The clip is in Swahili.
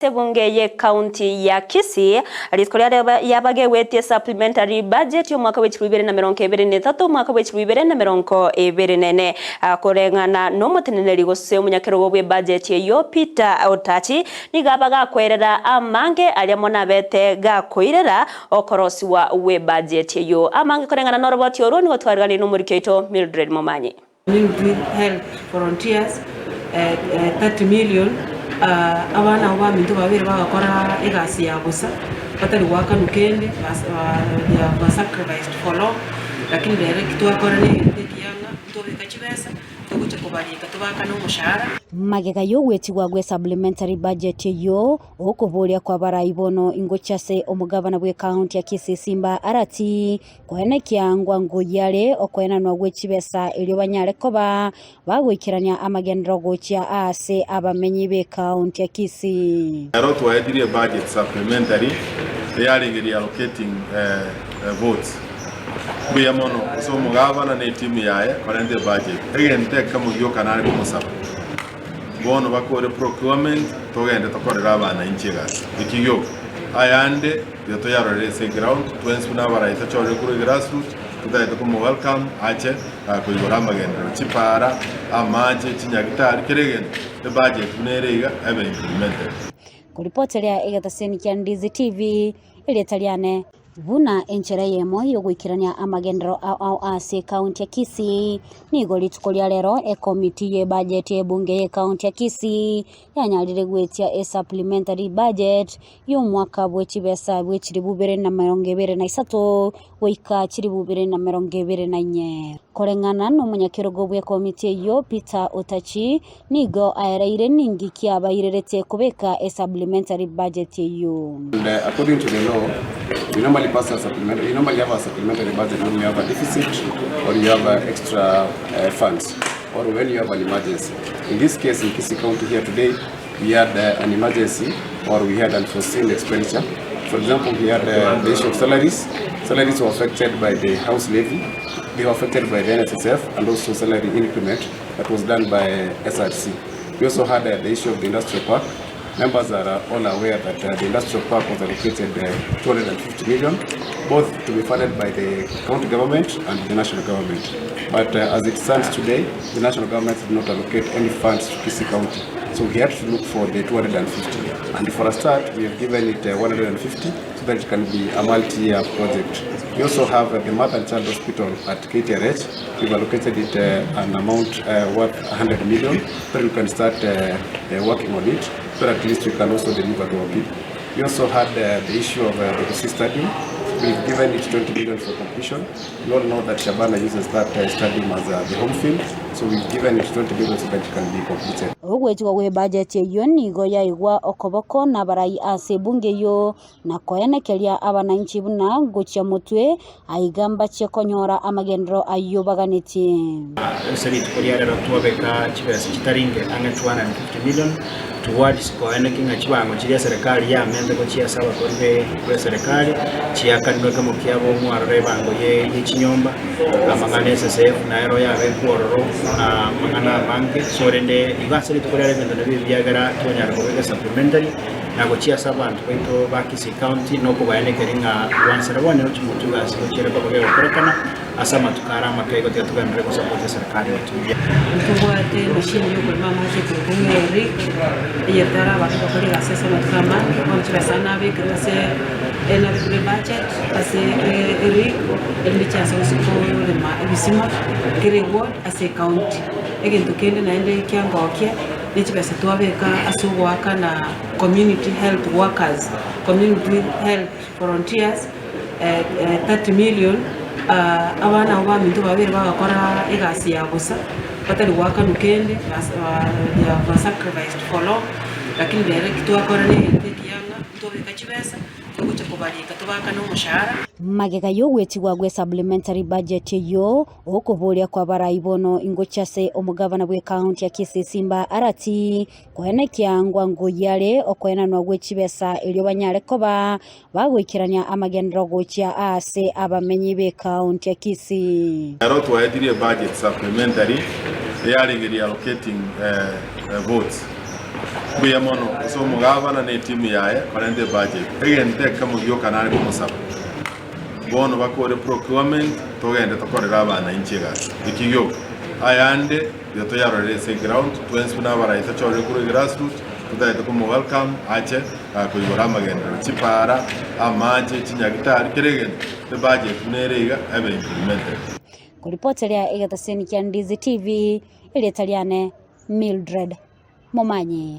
Sebungeye County ya Kisii alitkolia yabagewete supplementary budget yo mwaka w'ekiro 2023 mwaka w'ekiro 2024 akorengana no muteneneri gose umunyakero bwe budget yo Peter Otachi nigabaga kwerera amange aliamo nabete gakoirera okorosi wa we budget yo amange korengana no robot yo roni gotwargani no murikeito Mildred Momanyi help volunteers 30 million abana bamintu babiri bagakora igasi ya gusa batari waka nukende ba sacrificed for long lakini direct twakora ni tekiyanga tobeka kibesa tuguche kubalika tubaka no mushahara magega yo wetigwa gwe supplementary budget yo okubulia kwa baraibono ingochase omugabana bwe county ya Kisii Simba arati kwene kyangwa ngoyale okwena no gwe kibesa elyo banyale koba bagwikiranya amagendero gocha ase abamenyi be county ya Kisii arot wa edire budget supplementary they are allocating votes kuya mono so mugabana ne team yae korende budget again take kama yo kanale ko musaba bono bakore procurement togende tokorera abana inchigas ikiyo ayande yoto yarorese ground twensi nabara itachore kuri grassroots tudaita ko welcome ache kuyibora magenda chipara amaje chinyagitari kiregen the budget nerega ebe implemented kuripotelea egataseni kya Ndizi TV ile Italiane Buna enchera yemo yogwikirania amagendero au ase county ya Kisii nigo litukolia lero committee ye budget ye bunge ye county ya Kisii yanyalire gwetia supplementary budget yo mwaka bw'ekibesa bw'ekiribubere na 2023 wika kiribubere na 2024 korengana no munyakirogo bwe committee yo Peter Otachi nigo ayareire ningi kyabayirerete kubeka supplementary budget yo. According to the law, we normally pass a supplementary. You normally have a supplementary budget when you have a deficit or you have extra funds or when you have an emergency. In this case, in Kisii County here today, we had an emergency or we had unforeseen expenditure. For example, we had the issue of salaries. Salaries were affected by the house levy. They were affected by the NSSF and also salary increment that was done by SRC. We also had the issue of the industrial park. Members are all aware that the industrial park was allocated 250 million, both to be funded by the county government and the national government. But as it stands today, the national government did not allocate any funds to Kisii County. So we had to look for the 250. And for a start, we have given it 150 so that it can be a multi-year project. We also have the Mother and Child Hospital at KTRH. We've allocated it an amount worth 100 million so we can start working on it. So at least we can also deliver to our people. We also had the issue of the Gusii stadium. We've given it 20 million for completion. We all know that Shabana uses that stadium as the home field. So we've given it 20 million so that it can be completed. Ogwetwa we budget yo nigo yaigwa okoboko na barai ase bunge yo na koyenekeria abananchi buna gocha mutwe aigamba chekonyora amagendero ayo baganeti. Sari tukoria rero twabeka chibesa kitaringe anga 250 million towards koyenekinga chibango chiri serikali ya mente ko chia saba kwa serikali chia kanwe kama kiabo mwarre bango ye chinyomba amangane SSF na ero ya bekororo mangana banke sorende ibasari tukoria rero ndo byagara tonyara ko supplementary nago chia saba antu ba Kisii County no ko bayenekeringa wansara bone no chimutuga sikere ko bage operekana asama tukara makego tuganire ko support serikali yetu tuwate machine yo kulima maji kungeri yetara watu bakori asesa matkama kwa sana be krase ena be budget ase eri elicha so le ma bisima reward ase county egento kende naende kyangokia nichibesa twabeka asugwaka na community health workers, community health volunteers 30 million abana bamintu babiri bagakora igasi ya gusa batari waka nukende ba sacrificed for long lakini direct twakora ni tekiyanga tobeka kibesa tuguche kubalika tubaka no mushahara magega yo wetigwa gwe supplementary budget yo okubulia kwa baraibono ingochase omugabana bwe county ya Kisii Simba arati kwene kyangwa ngoyale okwena no gwe kibesa elyo banyale koba bagwikiranya amagendero gocha ase abamenyi be county ya Kisii arot wa edire budget supplementary they are allocating votes buya mono so mugavana ne timu yaye parente budget egente kamo yo kanale kumusaba bono bakore procurement togende tokorera abana inchiga ikiyo ayande yoto yarorese ground twensuna baraita chore kuri grassroots tutaita como welcome ache kuyora amagenda chipara amaje chinyagitari kiregen the budget nerega ebe implemented. Kuripoteria igataseni kia Ndizi TV ile taliane Mildred Momanyi.